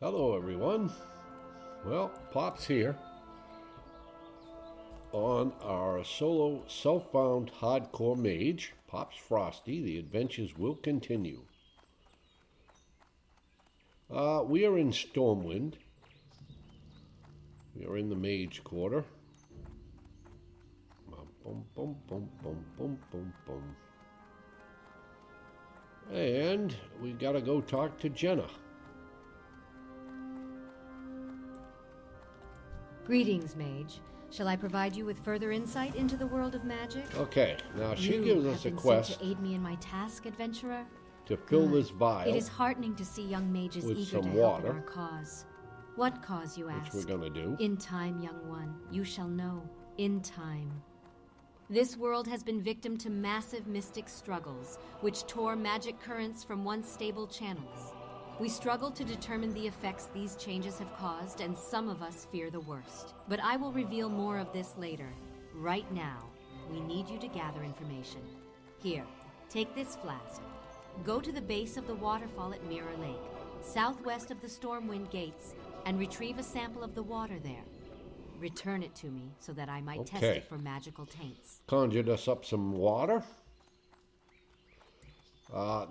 Hello everyone. Well, Pop's here on our solo self-found hardcore mage, Popsfrosty. The adventures will continue. We are in Stormwind. We are in the Mage Quarter. Boom, boom, boom, boom, boom, boom, boom. And we gotta go talk to Jenna. Greetings, Mage. Shall I provide you with further insight into the world of magic? Okay, now she gives us a You have been quest sent to aid me in my task, adventurer. to fill this vial. It is heartening to see young mages with eager to some help in water. our cause. What cause, you ask? Which we're gonna do. In time, young one, you shall know. In time. This world has been victim to massive mystic struggles, which tore magic currents from once stable channels. We struggle to determine the effects these changes have caused, and some of us fear the worst. But I will reveal more of this later. Right now, we need you to gather information. Here, take this flask. Go to the base of the waterfall at Mirror Lake, southwest of the Stormwind Gates, and retrieve a sample of the water there. Return it to me so that I might test it for magical taints. Conjured us up some water.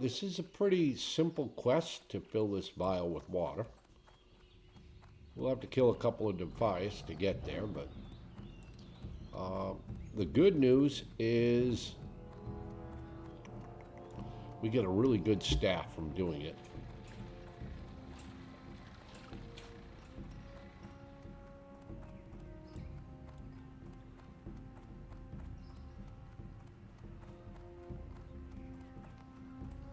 This is a pretty simple quest to fill this vial with water. We'll have to kill a couple of defias to get there, but the good news is we get a really good staff from doing it.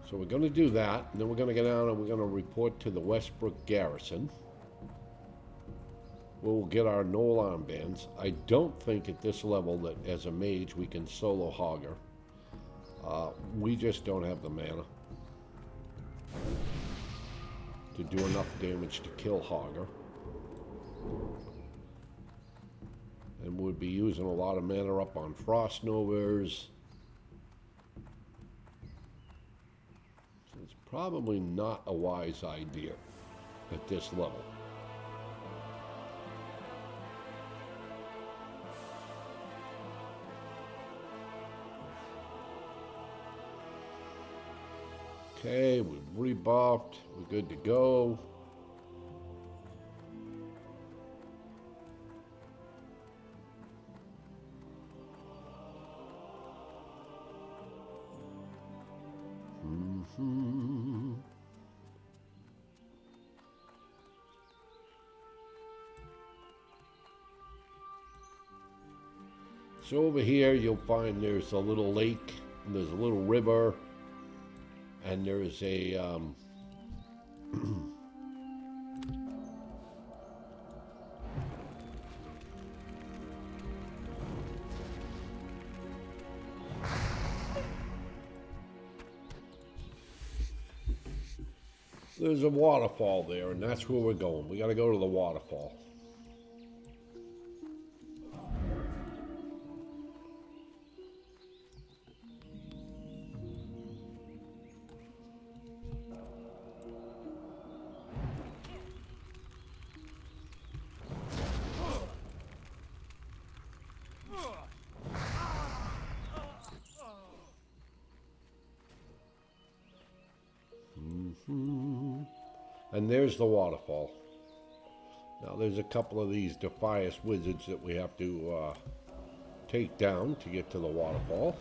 So we're going to do that, and then we're going to get down and we're going to report to the Westbrook garrison. We'll get our Knoll armbands. I don't think at this level that as a mage we can solo Hogger. We just don't have the mana to do enough damage to kill Hogger. And we'd be using a lot of mana up on Frost Novas. It's probably not a wise idea at this level. Okay, we've rebuffed. We're good to go. So over here you'll find there's a little lake, and there's a little river, and there's a there's a waterfall there, and that's where we're going. We got to go to the waterfall. And there's the waterfall. Now there's a couple of these Defias wizards that we have to take down to get to the waterfall.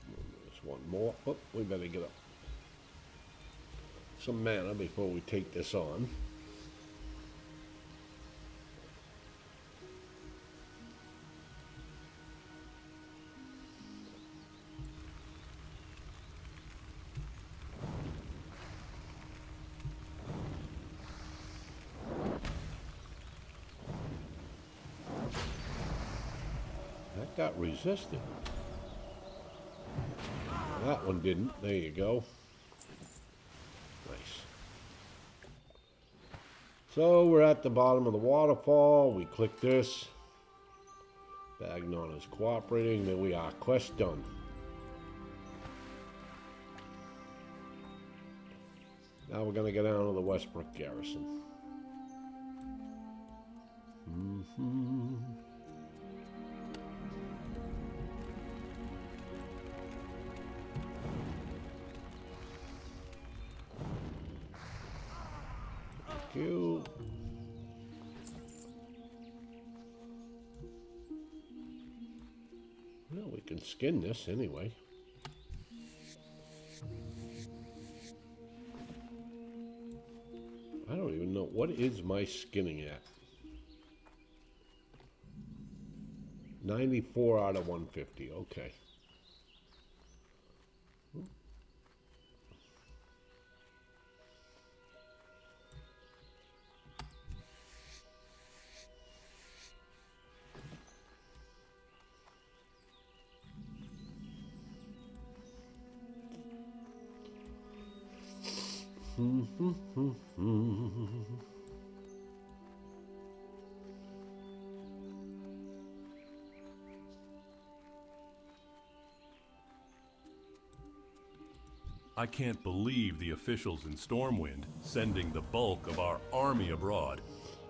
There's one more. Oh, we better get up some mana before we take this on. That got resisted. That one didn't. There you go. Nice. So we're at the bottom of the waterfall. We click this. Bagnon is cooperating. There we are. Quest done. Now we're going to go down to the Westbrook garrison. Thank you. Well, we can skin this anyway. I don't even know. What is my skinning at? 94 out of 150. Okay. I can't believe the officials in Stormwind sending the bulk of our army abroad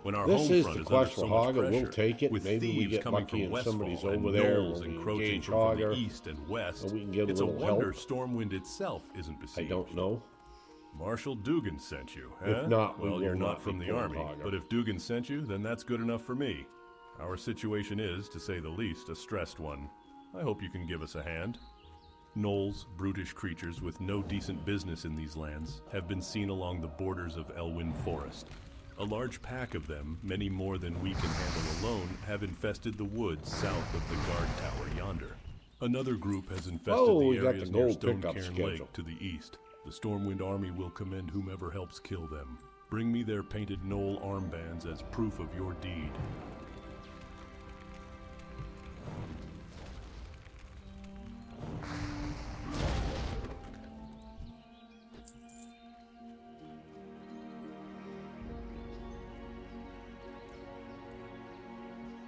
when our This home is front the is under quest so for much Hogger. pressure. We'll take it. With Maybe we thieves get coming lucky from and somebody's Westfall over and there gnolls when we encroaching engage from both the Hogger. east and west. And we can get a It's a little wonder help. Stormwind itself isn't besieged. I don't know. Marshal Dugan sent you, huh? If not, we well, will you're not not from be the going army. Hogger. But if Dugan sent you, then that's good enough for me. Our situation is, to say the least, a stressed one. I hope you can give us a hand. Gnolls, brutish creatures with no decent business in these lands, have been seen along the borders of Elwyn Forest. A large pack of them, many more than we can handle alone, have infested the woods south of the guard tower yonder. Another group has infested we the got areas the near gold pickup Stonecairn schedule. Lake to the east. The Stormwind army will commend whomever helps kill them. Bring me their painted gnoll armbands as proof of your deed.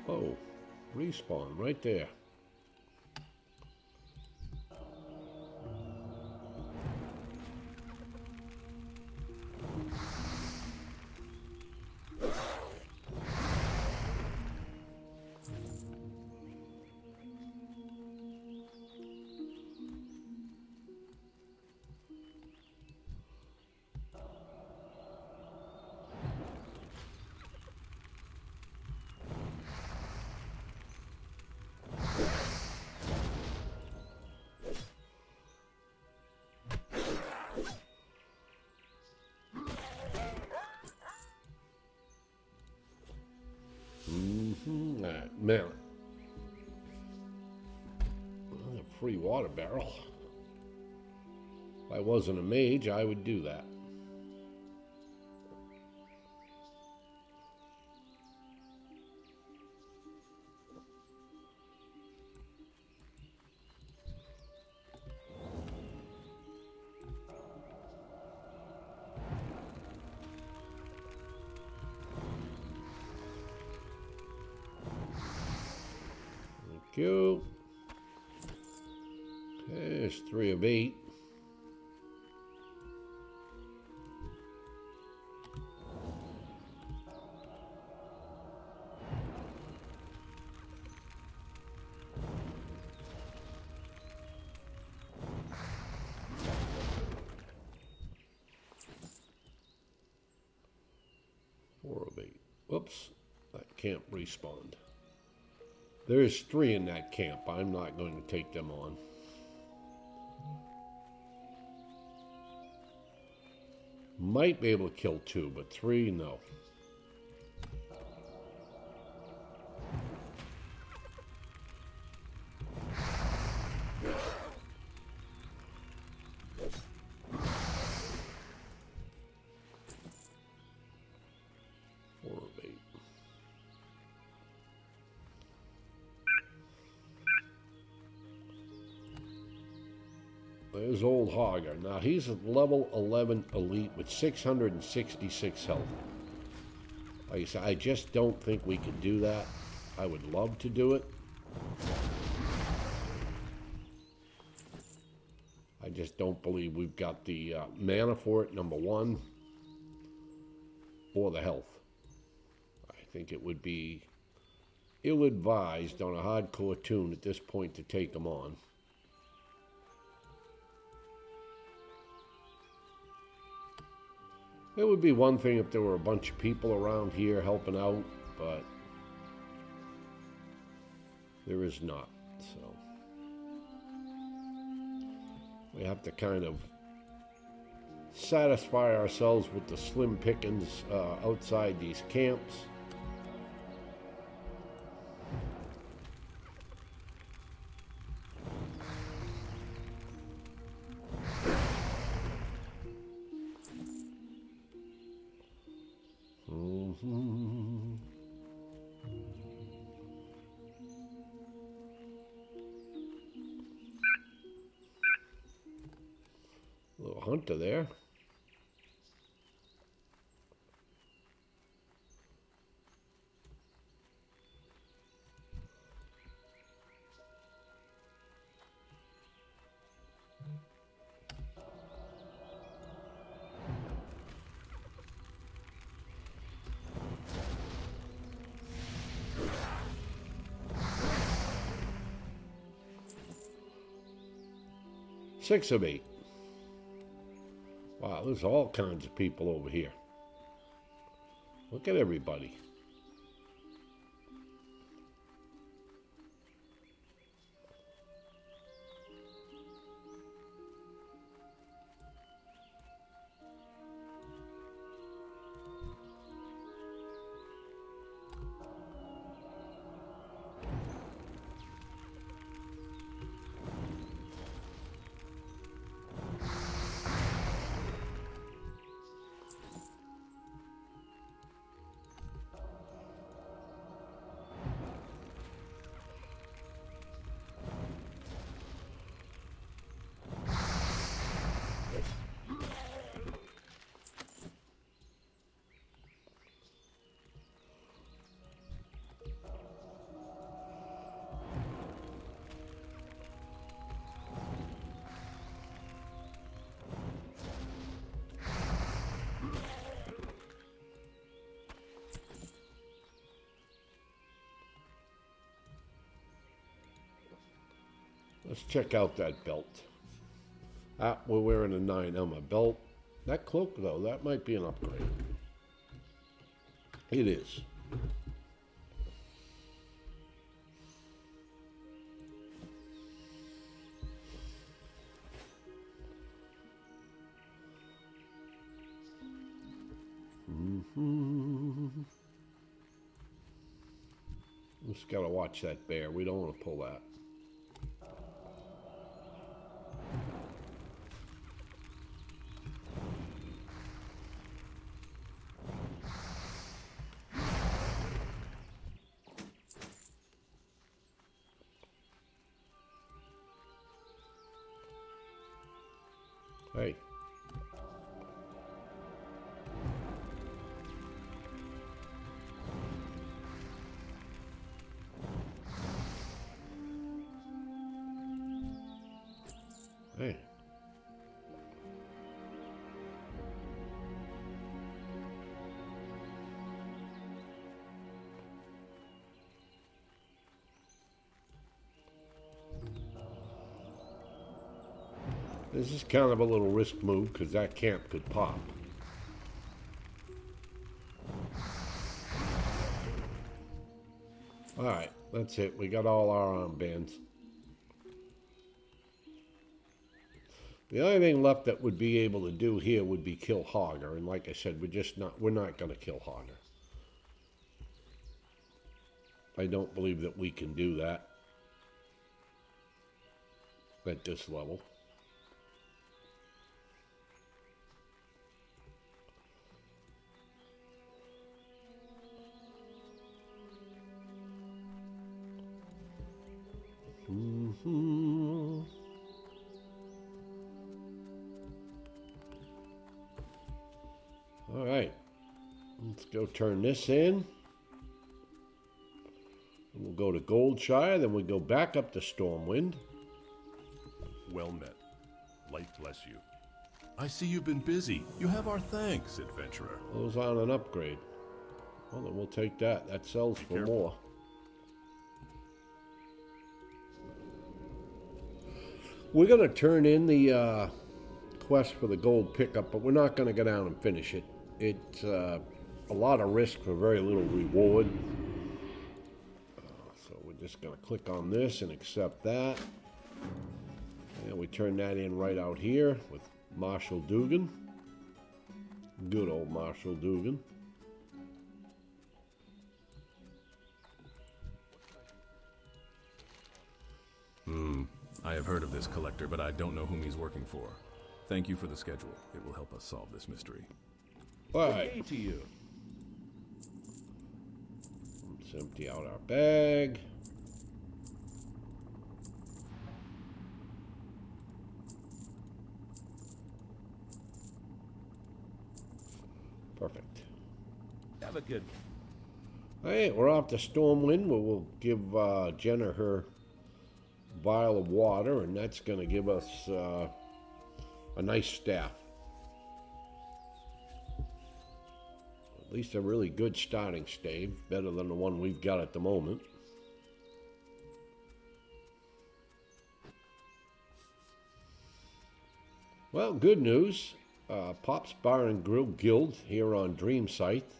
Oh, respawn right there. Man. A free water barrel. If I wasn't a mage, I would do that. Thank you. There's 3 of 8. Whoops, that camp respawned. There's 3 in that camp. I'm not going to take them on. Might be able to kill 2, but 3, no. There's old Hogger. Now he's a level 11 elite with 666 health. Like I said, I just don't think we can do that. I would love to do it. I just don't believe we've got the mana for it, number one, or the health. I think it would be ill-advised on a hardcore tune at this point to take them on. It would be one thing if there were a bunch of people around here helping out, but there is not, so we have to kind of satisfy ourselves with the slim pickings outside these camps. Little hunter there. Six of 8. Wow, there's all kinds of people over here. Look at everybody. Let's check out that belt. Ah, we're wearing a 9 on my belt. That cloak, though, that might be an upgrade. It is. Just gotta watch that bear. We don't want to pull that. Hey. Hey. This is kind of a little risk move because that camp could pop. Alright, that's it. We got all our armbands. The only thing left that would be able to do here would be kill Hogger, and like I said, we're not going to kill Hogger. I don't believe that we can do that at this level. All right, Let's go turn this in. We'll go to Goldshire, then we go back up to Stormwind. Well met. Light bless you. I see you've been busy. You have our thanks, adventurer. Those on an upgrade. Well, then we'll take that. That sells for careful. more. We're going to turn in the quest for the gold pickup, but we're not going to go down and finish it. It's a lot of risk for very little reward. So we're just going to click on this and accept that. And we turn that in right out here with Marshal Dugan. Good old Marshal Dugan. I have heard of this collector, but I don't know whom he's working for. Thank you for the schedule. It will help us solve this mystery. All right. Yay to you. Let's empty out our bag. Perfect. Have a good one. All right, we're off to Stormwind, where we'll give Jenna her vial of water, and that's going to give us a nice staff. At least a really good starting stave, better than the one we've got at the moment. Well, good news. Popsbarngrill Guild here on Dream Site.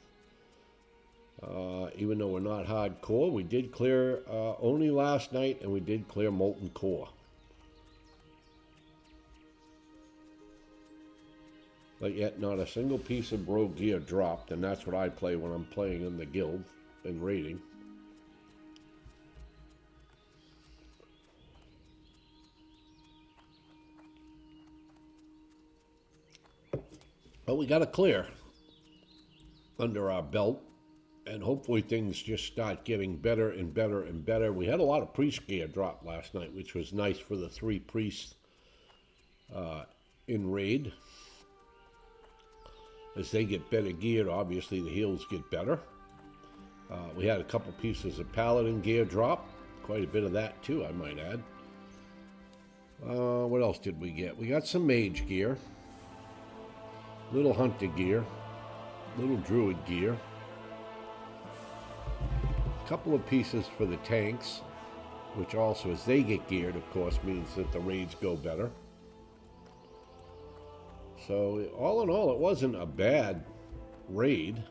Even though we're not hardcore, we did clear only last night, and we did clear Molten Core. But yet not a single piece of bro gear dropped, and that's what I play when I'm playing in the guild and raiding. But we got to clear under our belt, and hopefully things just start getting better and better and better. We had a lot of priest gear drop last night, which was nice for the 3 priests in raid. As they get better gear, obviously the heals get better. We had a couple pieces of paladin gear drop, quite a bit of that too, I might add. What else did we get? We got some mage gear, little hunter gear, little druid gear, a couple of pieces for the tanks, which also, as they get geared, of course, means that the raids go better. So all in all, it wasn't a bad raid.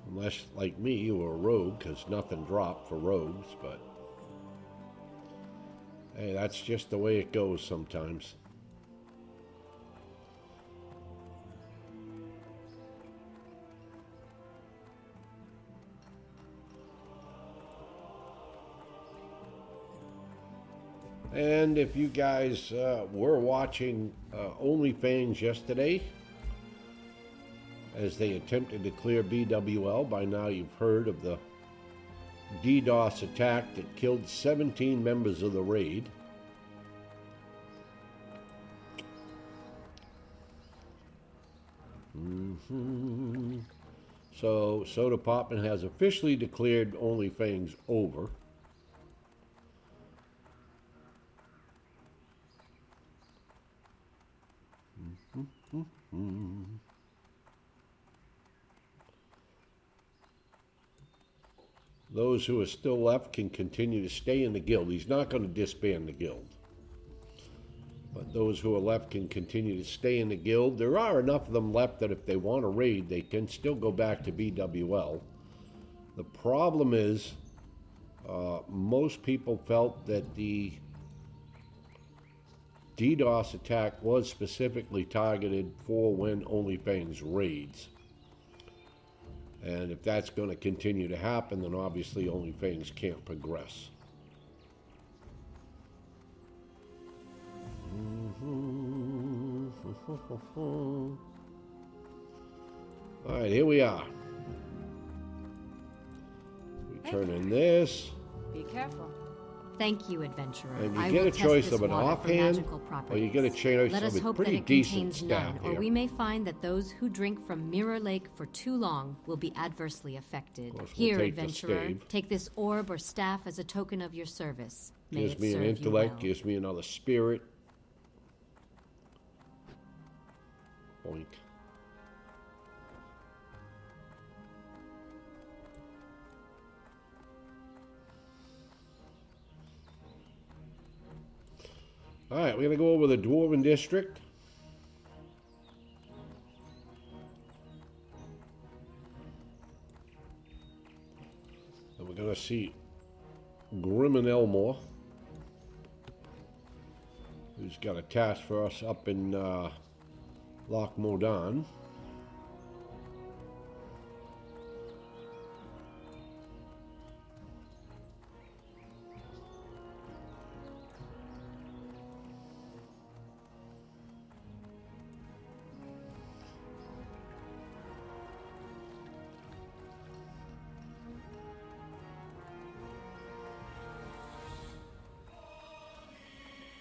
Unless, like me, you were a rogue, because nothing dropped for rogues, but hey, that's just the way it goes sometimes. And if you guys were watching OnlyFans yesterday, as they attempted to clear BWL, by now you've heard of the DDoS attack that killed 17 members of the raid. So Soda Poppin has officially declared OnlyFans over. Those who are still left can continue to stay in the guild. He's not going to disband the guild. But those who are left can continue to stay in the guild. There are enough of them left that if they want to raid, they can still go back to BWL. The problem is, most people felt that the DDoS attack was specifically targeted for when OnlyFans raids. And if that's going to continue to happen, then obviously OnlyFans can't progress. All right, here we are. We turn in this. Be careful. Thank you, adventurer. And you I get will a test choice this of an water for offhand, magical or you properties. get a choice Let us of a hope that pretty it decent contains none, staff or here. we may find that those who drink from Mirror Lake for too long will be adversely affected. Of course, we'll Here, take the adventurer, stave. take this orb or staff as a token of your service. May Gives it me an serve you intellect, well. gives me another spirit. Boink. Alright, we're going to go over the Dwarven District. And we're going to see Grim and Elmore, who's got a task for us up in Loch Modan.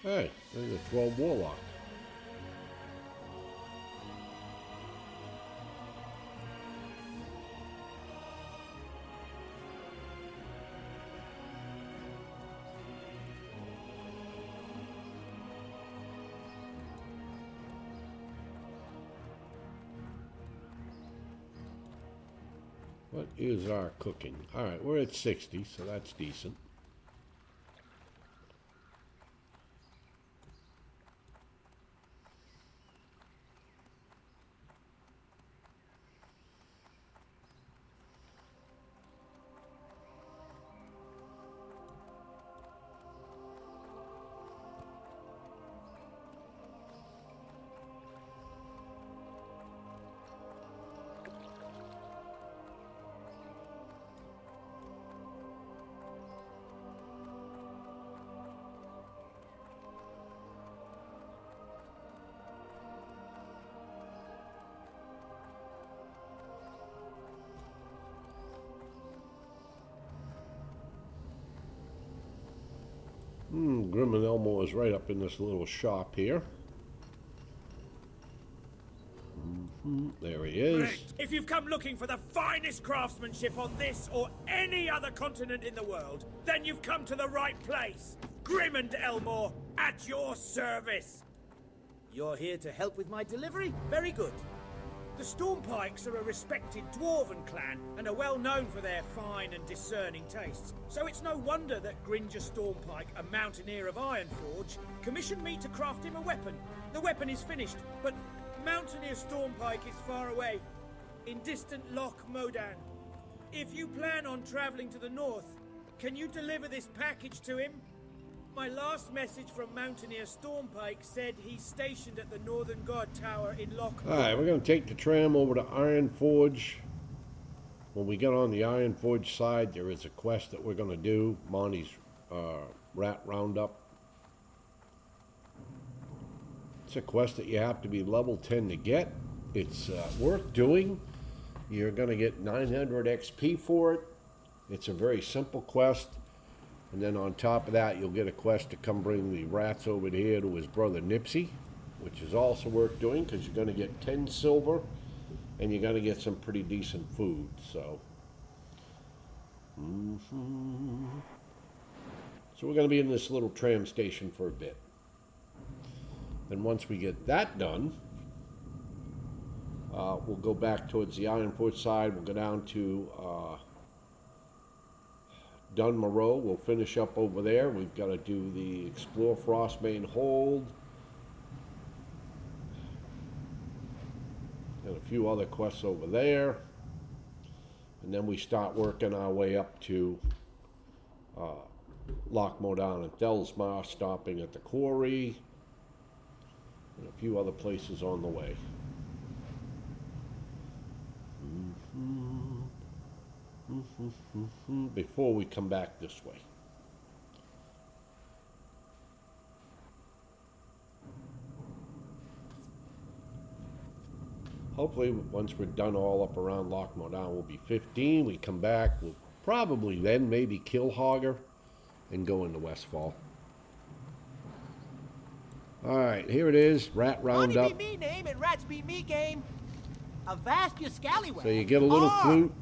Hey, there's a 12 Warlock. What is our cooking? All right, we're at 60, so that's decent. Grim and Elmo is right up in this little shop here. There he is. Great. If you've come looking for the finest craftsmanship on this or any other continent in the world, then you've come to the right place. Grim and Elmore, at your service. You're here to help with my delivery? Very good. The Stormpikes are a respected dwarven clan and are well known for their fine and discerning tastes. So it's no wonder that Gringer Stormpike, a mountaineer of Ironforge, commissioned me to craft him a weapon. The weapon is finished, but Mountaineer Stormpike is far away, in distant Loch Modan. If you plan on traveling to the north, can you deliver this package to him? My last message from Mountaineer Stormpike said he's stationed at the Northern Guard Tower in Loch Modan. Alright, we're going to take the tram over to Ironforge. When we get on the Ironforge side, there is a quest that we're going to do. Monty's rat roundup. It's a quest that you have to be level 10 to get. It's worth doing. You're going to get 900 XP for it. It's a very simple quest. And then on top of that, you'll get a quest to come bring the rats over here to his brother Nipsey, which is also worth doing because you're going to get 10 silver and you're going to get some pretty decent food. So, so we're going to be in this little tram station for a bit. Then once we get that done, we'll go back towards the Ironforge side. We'll go down to Dun Morogh. We'll finish up over there. We've got to do the Explore Frostbane Hold. And a few other quests over there. And then we start working our way up to Loch Modan and Delsmar, stopping at the quarry. And a few other places on the way. Before we come back this way. Hopefully, once we're done all up around Loch Modan, we'll be 15. We come back, we'll probably then maybe kill Hogger and go into Westfall. Alright, here it is. Rat roundup. Money be me name and rats be me game. Avast your scallywag. So you get a little flute.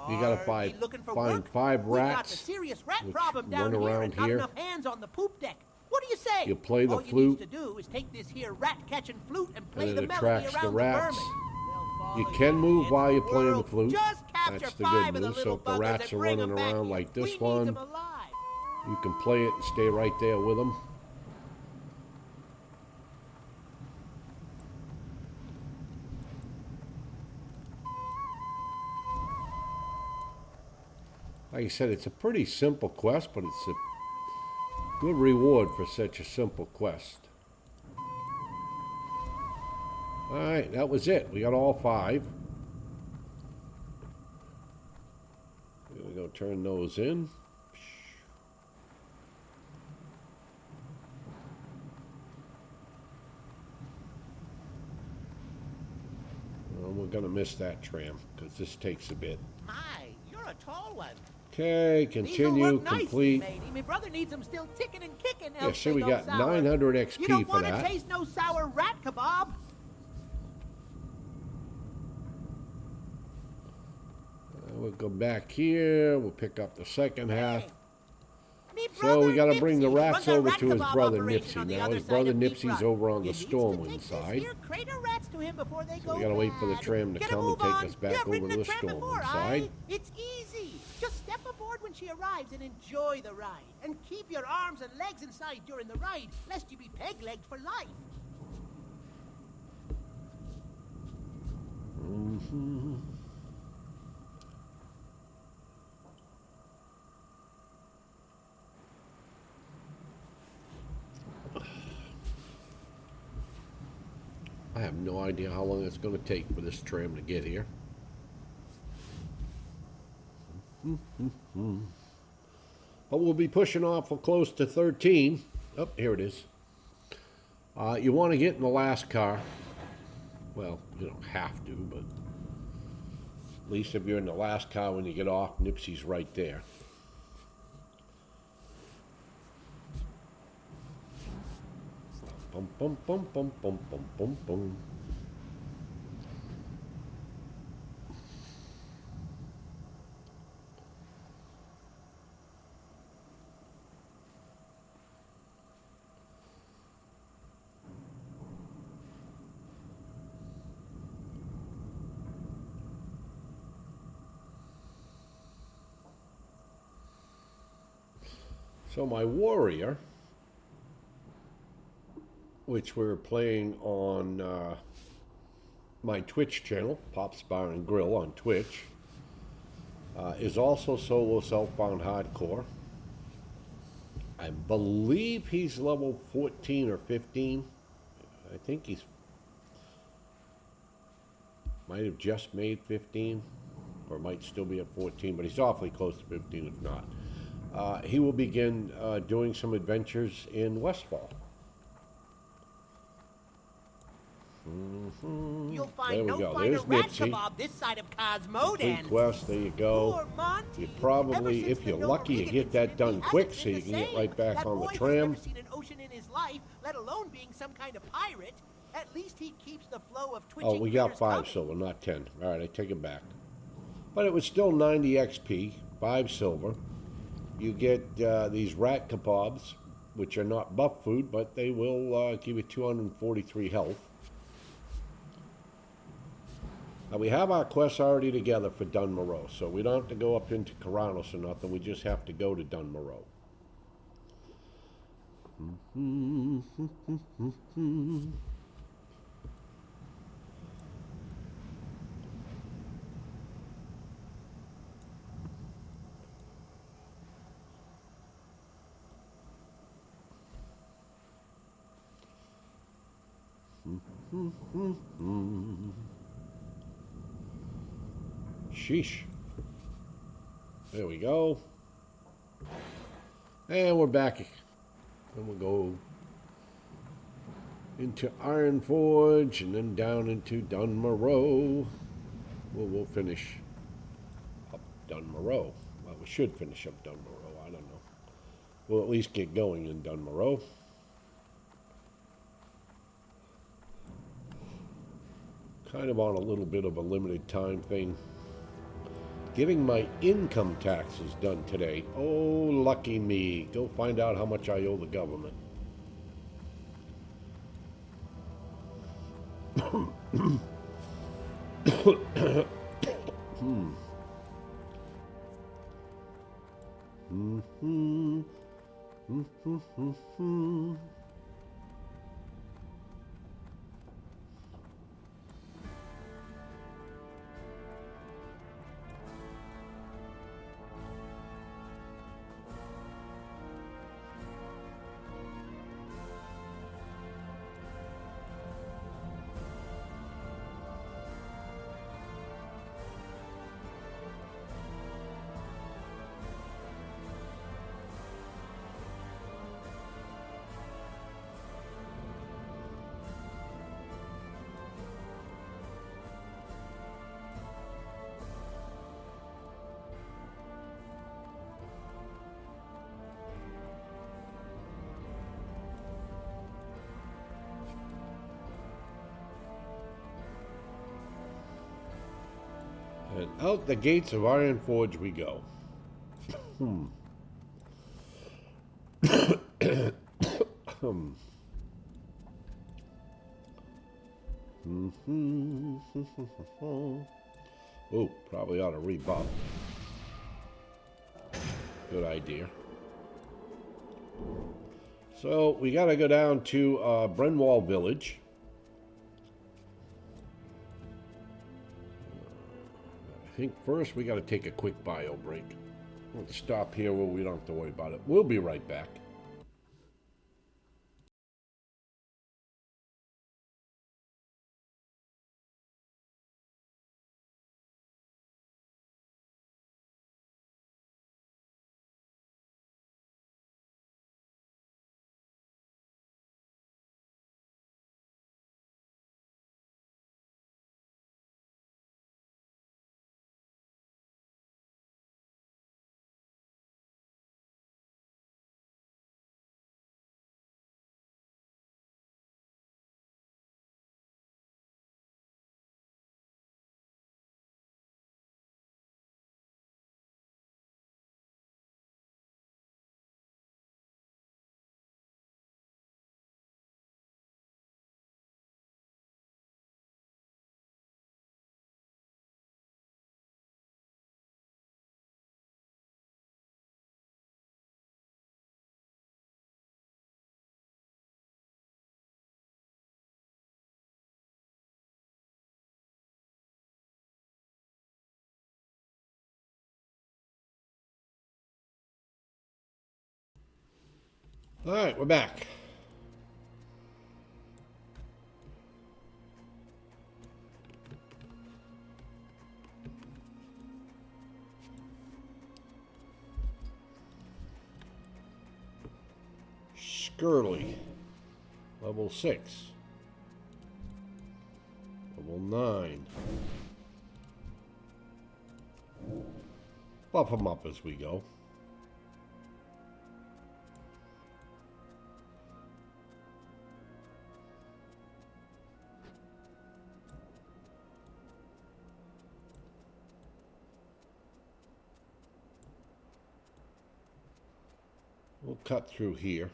You gotta Ye looking for find work? 5 We got the rats serious rat which problem down run here around and not here. enough hands on the poop deck. What do you say? You play the All flute, you need to do is take this here rat-catching flute and play and the it melody attracts around the rats. vermin. They'll follow You can move into while the you're playing the world. flute. Just capture That's the 5 good of the news. So little if the buggers rats and are bring running 'em back around here. like this We need one, them alive. you can play it and stay right there with them. Like I said, it's a pretty simple quest, but it's a good reward for such a simple quest. Alright, that was it. We got all 5. Here we go, turn those in. Well, we're gonna miss that tram, because this takes a bit. My, you're a tall one. Okay, These'll continue, work nicely, complete. matey. My brother needs them still ticking and kicking. Yeah, else see, they we go got sour. 900 You XP don't for want to that. taste no sour rat kebab. We'll go back here. We'll pick up the second half. Me So brother we got to bring the Nipsey rats runs a over rat to his kebab brother operation Nipsey. on the Now other his side brother of Deep Nipsey's Run. over on You the needs to Stormwind take this side. here crate of rats to him before they go we gotta wait for the bad. tram to Get a come and move take on. us back You have over ridden to a the tram before, Stormwind aye? side. It's easy. Just step aboard when she arrives and enjoy the ride. And keep your arms and legs inside during the ride, lest you be peg-legged for life. I have no idea how long it's going to take for this tram to get here. But we'll be pushing off for close to 13. Oh, here it is. You want to get in the last car. Well, you don't have to, but at least if you're in the last car when you get off, Nipsey's right there. Bum, bum, bum, bum, bum, bum, bum, bum. So my warrior, which we're playing on my Twitch channel, Popsbarngrill on Twitch, is also solo self-found hardcore. I believe he's level 14 or 15. I think he's might have just made 15, or might still be at 14, but he's awfully close to 15 if not. He will begin doing some adventures in Westfall. You'll There find we no go. finer There's rat Nipsey. kebab this side of Cosmo Complete than quest, there you go. poor Monty. You Ever probably, since if the you're Noah lucky, you Regan get that incident, done he quick hasn't so been you the can get same. right back That on the boy has tram. never seen an ocean in his life, let alone being some kind of pirate. At least he keeps the flow of twitching Oh, we got critters 5 coming. silver, not 10. All right, I take it back. But it was still 90 XP, 5 silver. You get these rat kebabs, which are not buff food, but they will give you 243 health. Now we have our quests already together for Dun Morogh, so we don't have to go up into Karanos or nothing. We just have to go to Dun Morogh. Sheesh. There we go. And we're back. And we'll go into Ironforge and then down into Dun Morogh. We'll finish up Dun Morogh. Well, we should finish up Dun Morogh. I don't know. we'll at least get going in Dun Morogh. Kind of on a little bit of a limited time thing. Getting my income taxes done today. Oh, lucky me. Go find out how much I owe the government. And out the gates of Ironforge we go. Oh, probably ought to rebuff. Good idea. So we got to go down to Brenwall Village. I think first we got to take a quick bio break. We'll stop here where we don't have to worry about it. We'll be right back. All right, we're back. Skirly, level 6. Level 9. Buff them up as we go. We'll cut through here.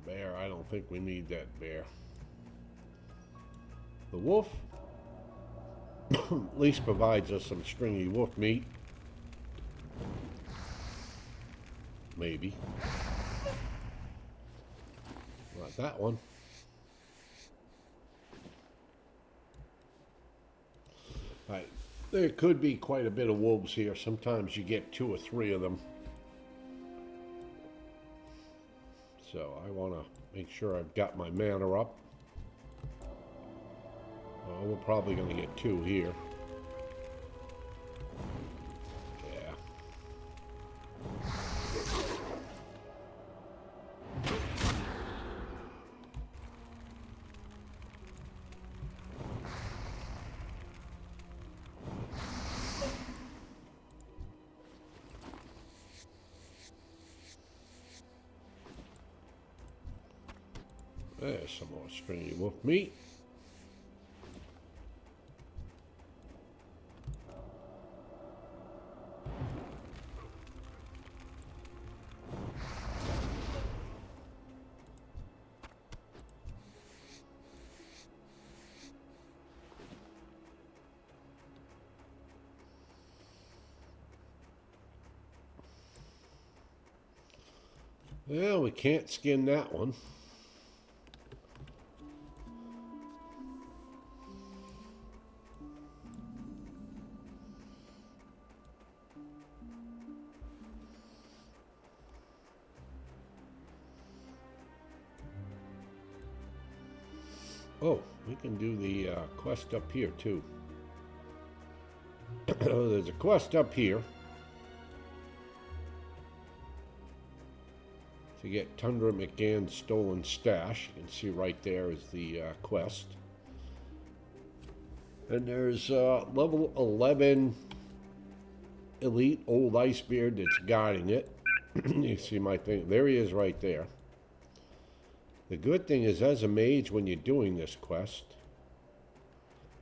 Bear, I don't think we need that bear. The wolf at least provides us some stringy wolf meat. Maybe. Not that one. Alright, there could be quite a bit of wolves here. Sometimes you get 2 or 3 of them. So I want to make sure I've got my mana up. We're probably going to get 2 here. Yeah. There's some more stringy wolf meat. Well, we can't skin that one. Oh, we can do the quest up here too. There's a quest up here to get Tundra MacGrann's stolen stash. You can see right there is the quest. And there's level 11 elite old Icebeard that's guarding it. You see my thing. There he is right there. The good thing is, as a mage, when you're doing this quest,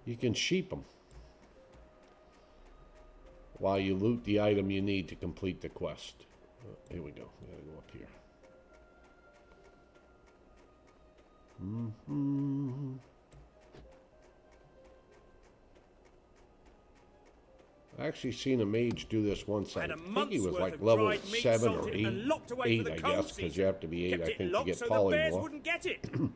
you can sheep them while you loot the item you need to complete the quest. Here we go. We gotta go up here. I actually seen a mage do this once. I think he was like level 7 or 8, I guess, because you have to be 8, I think, to get polymorph.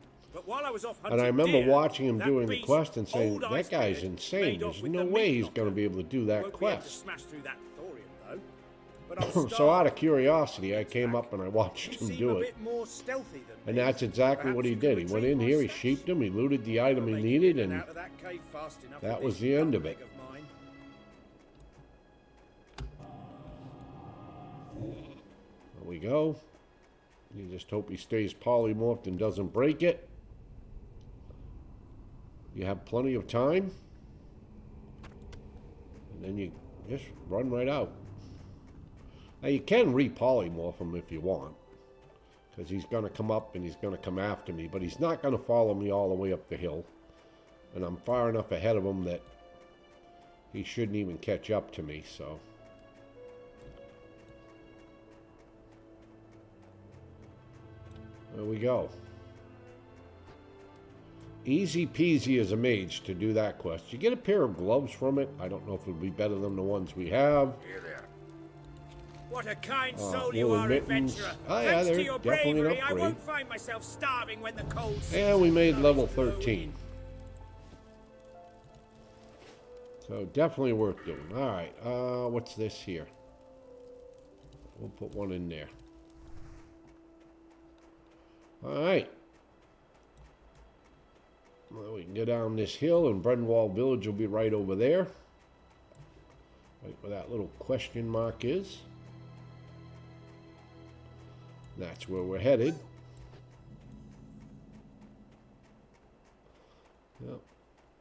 And I remember watching him doing the quest and saying, that guy's insane. There's no way he's going to be able to do that quest. So out of curiosity, I came up and I watched him do it. And that's exactly what he did. He went in here, he sheeped him, he looted the item he needed, and that was the end of it. There we go. You just hope he stays polymorphed and doesn't break it. You have plenty of time. And then you just run right out. Now you can re-polymorph him if you want. Because he's going to come up and he's going to come after me. But he's not going to follow me all the way up the hill. And I'm far enough ahead of him that he shouldn't even catch up to me, so... There we go. Easy peasy as a mage to do that quest. You get a pair of gloves from it. I don't know if it would be better than the ones we have. Here there. What a kind soul you are, adventurer. Oh yeah, Thanks they're to your definitely an bravery, I upgrade. won't find myself starving when the cold And we made level 13. So definitely worth doing. Alright, what's this here? We'll put one in there. Alright. Well, we can go down this hill and Brennwall Village will be right over there. Right where that little question mark is. That's where we're headed. Yep.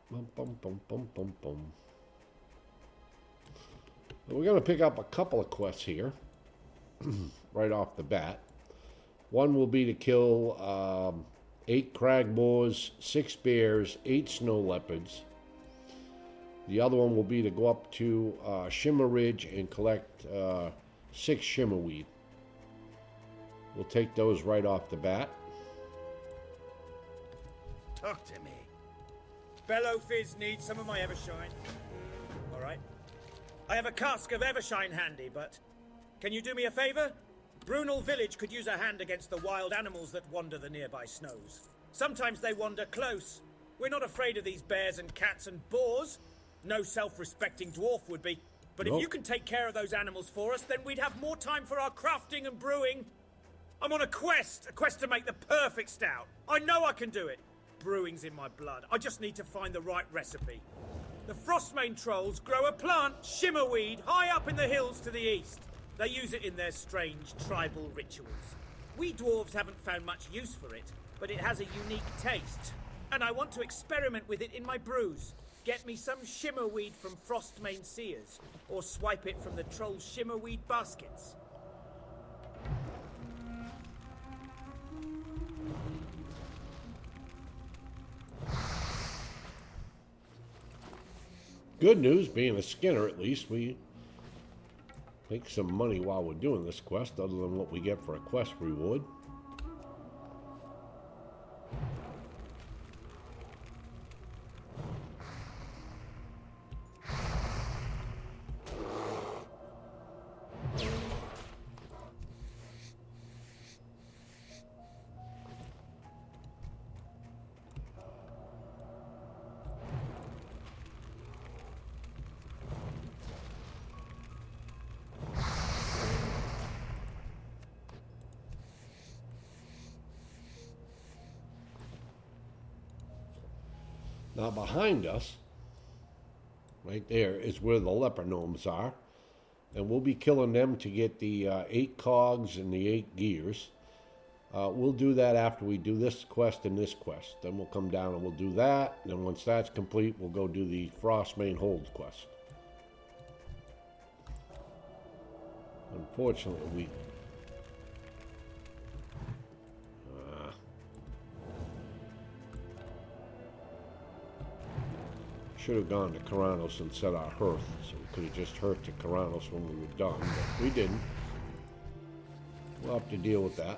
Bum, bum, bum, bum, bum, bum. We're going to pick up a couple of quests here. Right off the bat. One will be to kill 8 cragboars, 6 bears, 8 snow leopards. The other one will be to go up to Shimmerweed and collect 6 Shimmerweed. We'll take those right off the bat. Talk to me. Bellow Fizz needs some of my Evershine. All right. I have a cask of Evershine handy, but can you do me a favor? Brunel village could use a hand against the wild animals that wander the nearby snows. Sometimes they wander close. We're not afraid of these bears and cats and boars. No self-respecting dwarf would be. But if you can take care of those animals for us, then we'd have more time for our crafting and brewing. I'm on a quest to make the perfect stout. I know I can do it. Brewing's in my blood. I just need to find the right recipe. The Frostmane trolls grow a plant, Shimmerweed, high up in the hills to the east. They use it in their strange tribal rituals. We dwarves haven't found much use for it, but it has a unique taste. And I want to experiment with it in my brews. Get me some Shimmerweed from Frostmane seers, or swipe it from the trolls' Shimmerweed baskets. Good news, being a skinner at least, we make some money while we're doing this quest, other than what we get for a quest reward. Now behind us, right there, is where the leper gnomes are. And we'll be killing them to get the 8 cogs and the 8 gears. We'll do that after we do this quest and this quest. Then we'll come down and we'll do that. And then once that's complete, we'll go do the Frostmane Hold quest. Unfortunately, we... should have gone to Karanos and set our hearth, so we could have just hearthed to Karanos when we were done, but we didn't. We'll have to deal with that.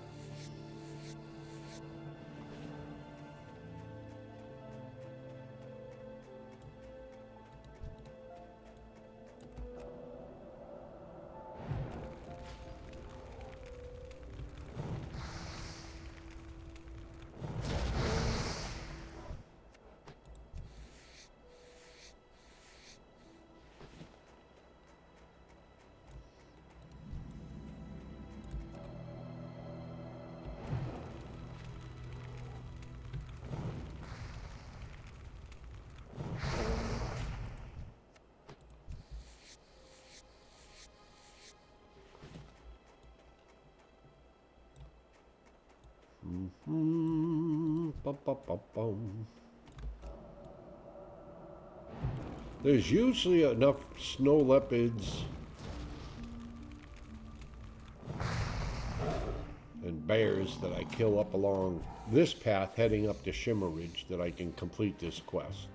There's usually enough snow leopards and bears that I kill up along this path heading up to Shimmerweed that I can complete this quest.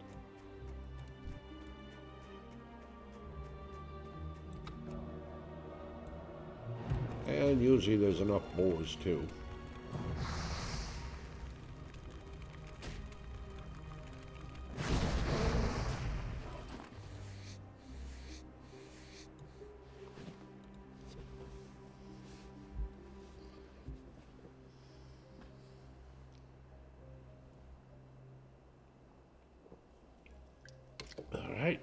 And usually there's enough boars too. All right.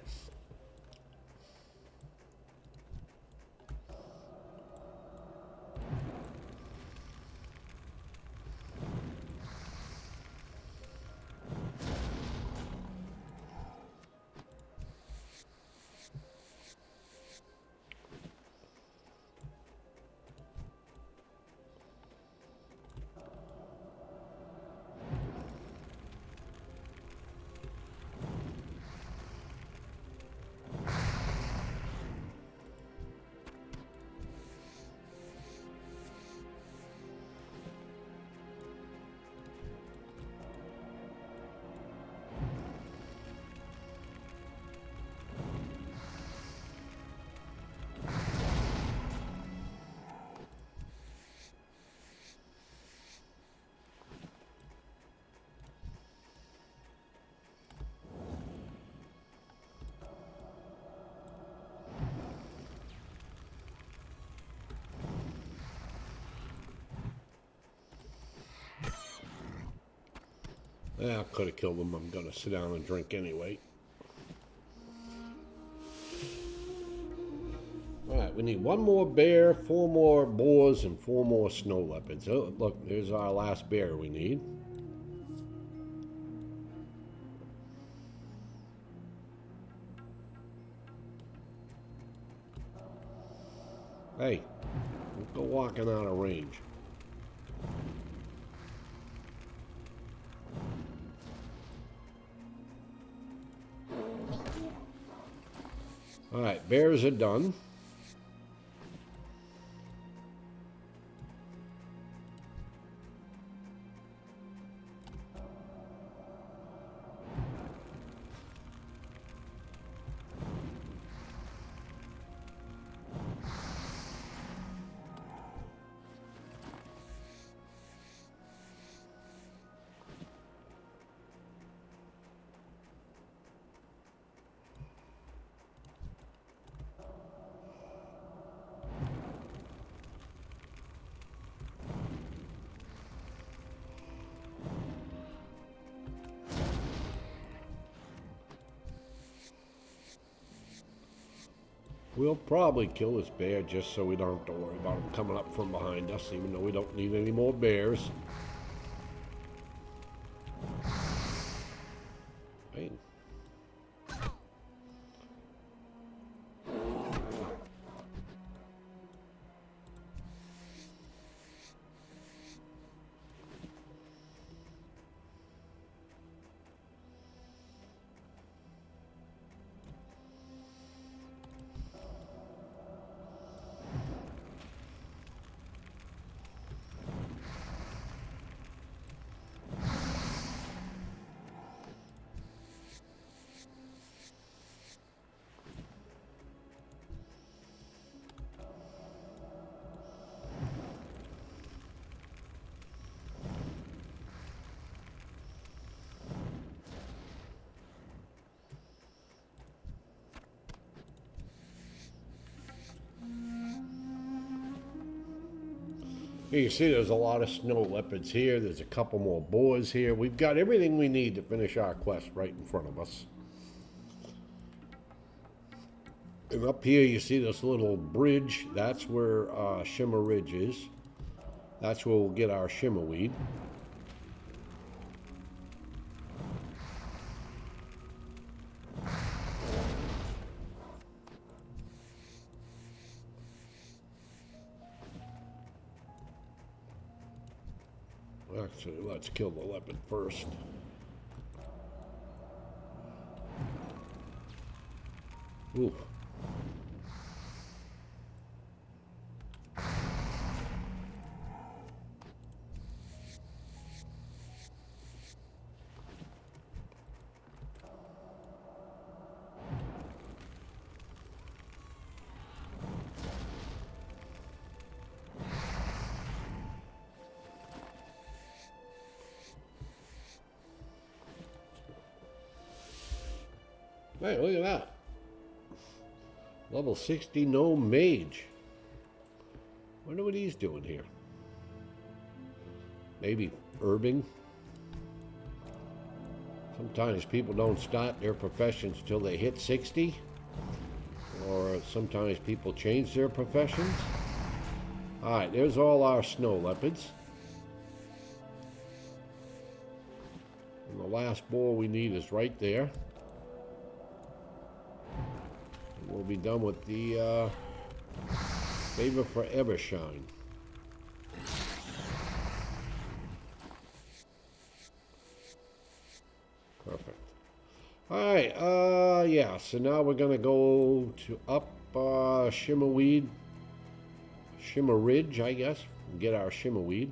I could have killed them. I'm going to sit down and drink anyway. Alright, we need one more bear, 4 more boars, and 4 more snow leopards. Oh, look, there's our last bear we need. Hey, don't go walking out of range. Alright, bears are done. We'll probably kill this bear just so we don't have to worry about him coming up from behind us, even though we don't need any more bears. Hey. You can see there's a lot of snow leopards here. There's a couple more boars here. We've got everything we need to finish our quest right in front of us. And up here you see this little bridge. That's where Shimmerweed is. That's where we'll get our Shimmerweed. Actually, let's kill the leopard first. Ooh. Hey, look at that. Level 60 Gnome Mage. Wonder what he's doing here. Maybe herbing. Sometimes people don't start their professions till they hit 60. Or sometimes people change their professions. Alright, there's all our snow leopards. And the last boar we need is right there. We'll be done with the Favor for Evershine. Perfect. Alright, yeah, so now we're gonna go to up Shimmerweed. Shimmerridge, I guess. And get our Shimmerweed.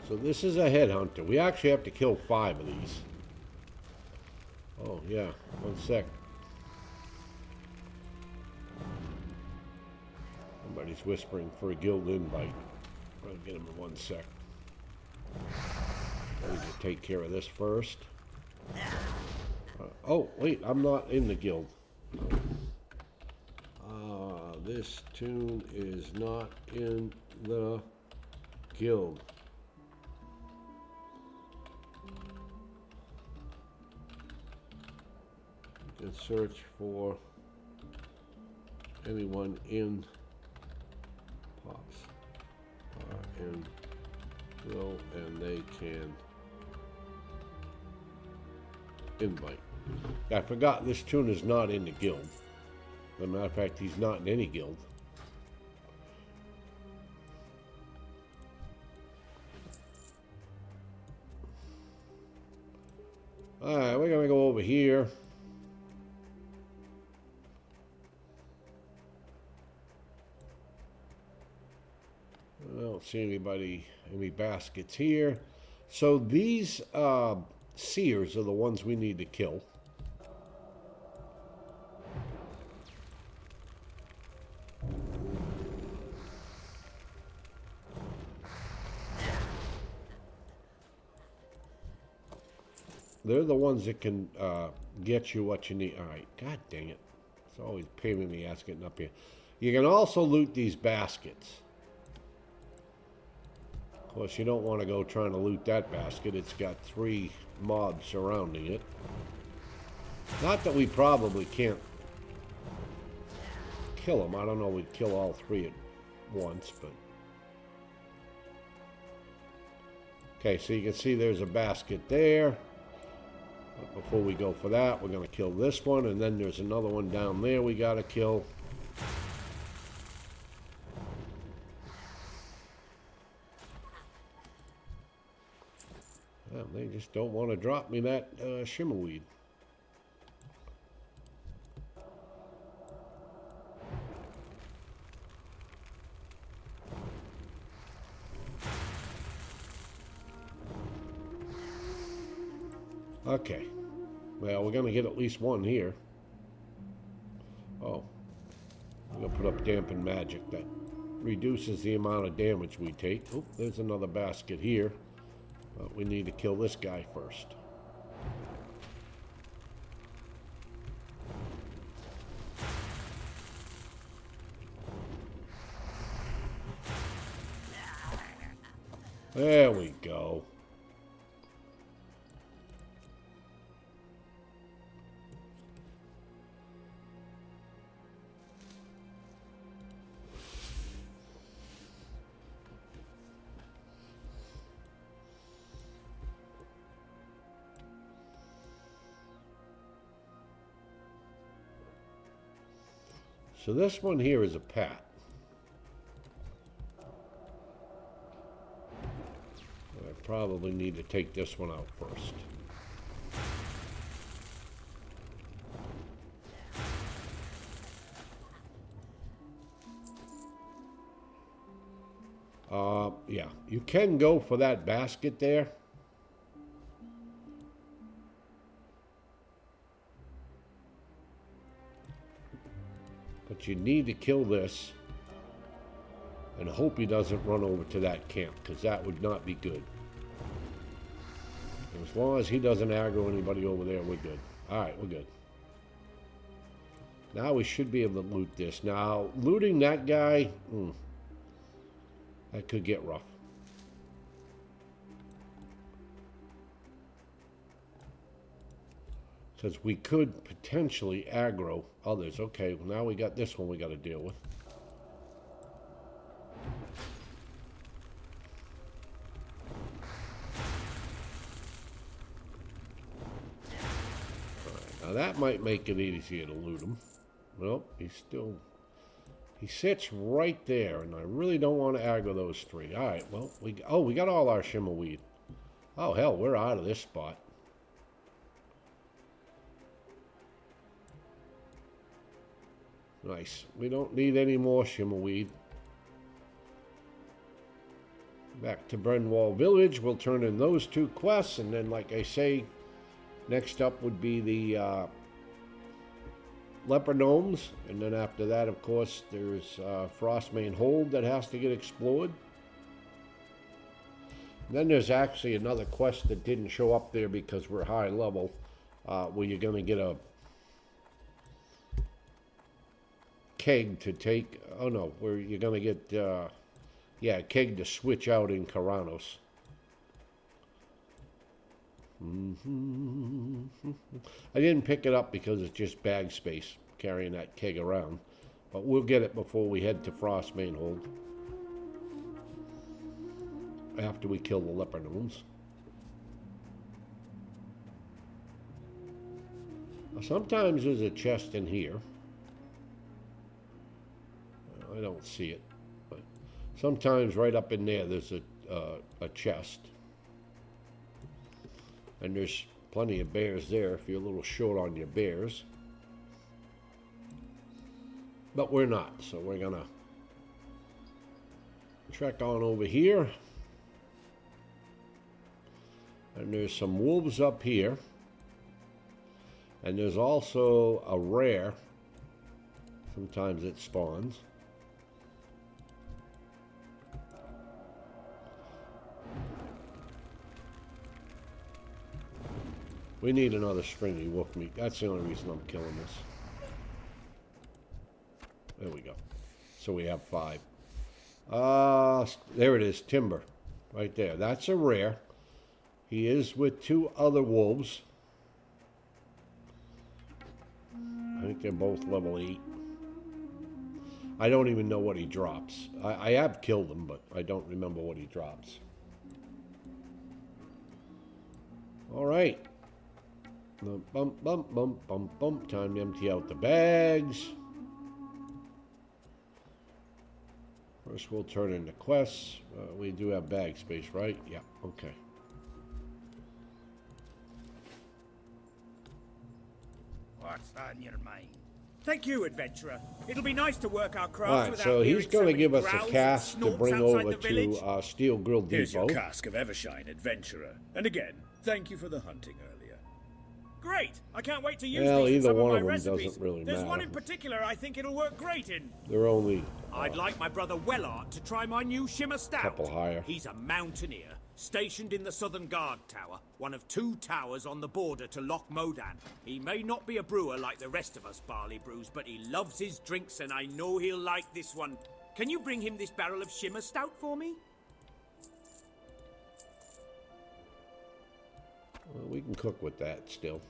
So this is a headhunter. We actually have to kill 5 of these. Oh, yeah. One sec. My Alright, he's whispering for a guild invite. I'll get him in 1 sec. I need to take care of this first. Oh, wait, I'm not in the guild. This tune is not in the guild. You can search for anyone in Pops and Grill, and they can invite. I forgot this tune is not in the guild. As a matter of fact, he's not in any guild. Alright, we're gonna go over here. I don't see any baskets here. So these seers are the ones we need to kill. They're the ones that can get you what you need. All right, god dang it. It's always a pain in the ass getting up here. You can also loot these baskets. Of course, you don't want to go trying to loot that basket. It's got 3 mobs surrounding it. Not that we probably can't kill them. I don't know, we'd kill all 3 at once, but... Okay, so you can see there's a basket there. But before we go for that, we're going to kill this one, and then there's another one down there we got to kill. Well, they just don't want to drop me that Shimmerweed. Okay. Well, we're going to get at least one here. Oh. I'm going to put up dampen magic. That reduces the amount of damage we take. Oh, there's another basket here. But we need to kill this guy first. There we go. So this one here is a pat. I probably need to take this one out first. Yeah, you can go for that basket there. But you need to kill this and hope he doesn't run over to that camp, because that would not be good. And as long as he doesn't aggro anybody over there, we're good. Alright, we're good. Now we should be able to loot this. Now, looting that guy, that could get rough. Because we could potentially aggro others. Okay, well now we got this one we got to deal with. Alright, now that might make it easier to loot him. Well, he sits right there, and I really don't want to aggro those 3. Alright, well, we got all our Shimmerweed. Oh, hell, we're out of this spot. Nice. We don't need any more Shimmerweed. Back to Brennwall Village. We'll turn in those 2 quests, and then, like I say, next up would be the leper gnomes, and then after that, of course, there's Frostmane Hold that has to get explored. And then there's actually another quest that didn't show up there because we're high level, where you're going to get a keg to take. Oh no, where you're going to get, yeah, a keg to switch out in Karanos. I didn't pick it up because it's just bag space carrying that keg around, but we'll get it before we head to Frostmane Hold, after we kill the leper gnomes. Sometimes there's a chest in here. I don't see it, but sometimes right up in there there's a chest. And there's plenty of bears there if you're a little short on your bears. But we're not, so we're gonna trek on over here. And there's some wolves up here. And there's also a rare. Sometimes it spawns. We need another stringy wolf meat. That's the only reason I'm killing this. There we go. So we have 5. There it is, Timber. Right there. That's a rare. He is with 2 other wolves. I think they're both level 8. I don't even know what he drops. I have killed him, but I don't remember what he drops. All right. Bump, bump, bump, bump, bump. Time to empty out the bags. First, we'll turn into quests. We do have bag space, right? Yeah, okay. What's on your mind? Thank you, adventurer. It'll be nice to work our craft All right, without so he's hearing going to many give us growls a and cask to snorts bring outside over the village. to Steel Grill Here's your Depot. cask of Evershine, adventurer. And again, thank you for the hunting earlier. Great! I can't wait to use Well, these in either some of one my of them recipes. doesn't really There's one matter. in particular I think it'll work great in. They're only I'd like my brother Wellart to try my new Shimmer Stout. couple higher. He's a mountaineer, stationed in the Southern Guard Tower, one of 2 towers on the border to Loch Modan. He may not be a brewer like the rest of us barley brews, but he loves his drinks, and I know he'll like this one. Can you bring him this barrel of Shimmer Stout for me? Well, we can cook with that still.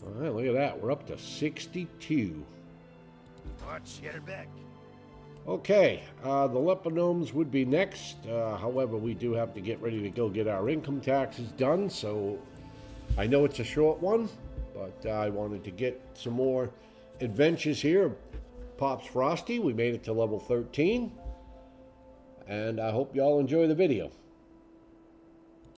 All right, look at that. We're up to 62. Watch your back. Okay, the leper gnomes would be next. However, we do have to get ready to go get our income taxes done. So I know it's a short one, but I wanted to get some more adventures here. Popsfrosty, we made it to level 13. And I hope you all enjoy the video.